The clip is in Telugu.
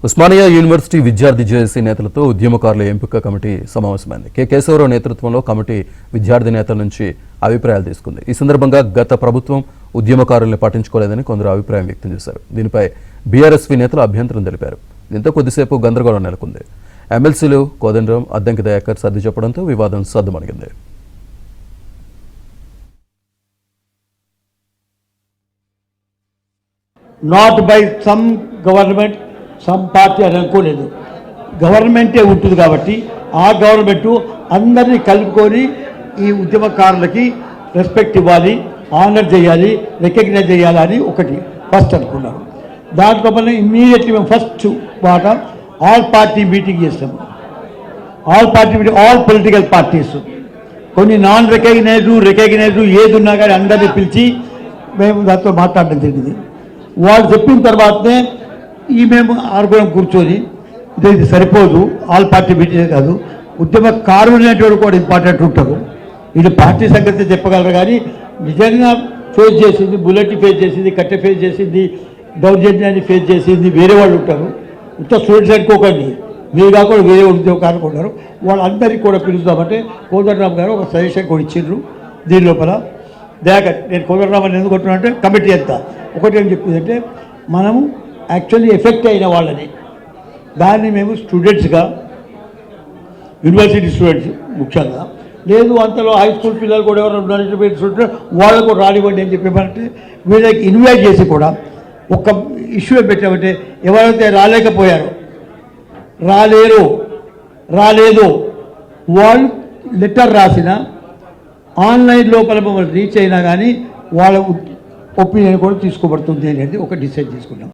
ఉస్మానియా యూనివర్సిటీ విద్యార్థి జేఏసీ నేతలతో ఉద్యమకారుల ఎంపిక కమిటీ సమావేశమైంది. కె కేశవరావు నేతృత్వంలో కమిటీ విద్యార్థి నేతల నుంచి అభిప్రాయాలు తీసుకుంది. ఈ సందర్భంగా గత ప్రభుత్వం ఉద్యమకారుల్ని పట్టించుకోలేదని కొందరు అభిప్రాయం వ్యక్తం చేశారు. దీనిపై బీఆర్ఎస్పీ నేతలు అభ్యంతరం తెలిపారు. దీంతో కొద్దిసేపు గందరగోళం నెలకొంది. ఎమ్మెల్సీలు కోదండరాం, అద్దంకి దయాకర్ సర్ది చెప్పడంతో వివాదం సద్దుమణిగింది. Not by some government some party అని అనుకోలేదు. గవర్నమెంటే ఉంటుంది కాబట్టి ఆ గవర్నమెంట్ అందరినీ కలుపుకొని ఈ ఉద్యమకారులకి రెస్పెక్ట్ ఇవ్వాలి, ఆనర్ చేయాలి, రికగ్నైజ్ చేయాలి అని ఒకటి ఫస్ట్ అనుకున్నారు. దాంట్లో మనం ఇమ్మీడియట్లీ మేము ఫస్ట్ మాట ఆల్ పార్టీ మీటింగ్ చేస్తాము. All party meeting, all political parties, కొన్ని నాన్ రికగ్నైజ్ ఏది ఉన్నా కానీ అందరినీ పిలిచి మేము దాంతో మాట్లాడడం జరిగింది. వాళ్ళు చెప్పిన తర్వాతనే మేము ఆరుగురం కూర్చొని ఇది సరిపోదు, ఆల్ పార్టీ మీటింగ్ కాదు, ఉద్యమకారులు అనేటువంటి కూడా ఇంపార్టెంట్ ఉంటారు. ఇది పార్టీ సంగతి చెప్పగలరు కానీ నిజంగా ఫేస్ చేసింది, బుల్లెట్ ఫేస్ చేసింది, కట్టె ఫేస్ చేసింది, దౌర్జన్యాన్ని ఫేస్ చేసింది వేరే వాళ్ళు ఉంటారు. ఇంత స్టూడెంట్స్ అనుకోకండి, మీరు కాకుండా వేరే ఉద్యోగకారులు ఉన్నారు. వాళ్ళందరికీ కూడా పిలుద్దామంటే కోదండరామ్ గారు ఒక సజెషన్ కూడా ఇచ్చిండ్రు. దీని లోపల నేను కోదండరామ్ అని ఎందుకు అంటున్నా అంటే కమిటీ అంతా ఒకటి ఏం చెప్పిందంటే మనము యాక్చువల్లీ ఎఫెక్ట్ అయిన వాళ్ళని దాన్ని మేము స్టూడెంట్స్గా, యూనివర్సిటీ స్టూడెంట్స్ ముఖ్యంగా, లేదు అంతలో హై స్కూల్ పిల్లలు కూడా ఎవరు స్టూడెంట్ వాళ్ళకు కూడా రానివ్వండి అని చెప్పేమంటే వీళ్ళకి ఇన్వైట్ చేసి కూడా ఒక ఇష్యూ పెట్టామంటే ఎవరైతే రాలేకపోయారో రాలేదు వాళ్ళు లెటర్ రాసిన ఆన్లైన్ లోపల మమ్మల్ని రీచ్ అయినా కానీ వాళ్ళ ఒపీనియన్ కూడా తీసుకోబడుతుంది అనేది ఒక డిసైడ్ చేసుకున్నాం.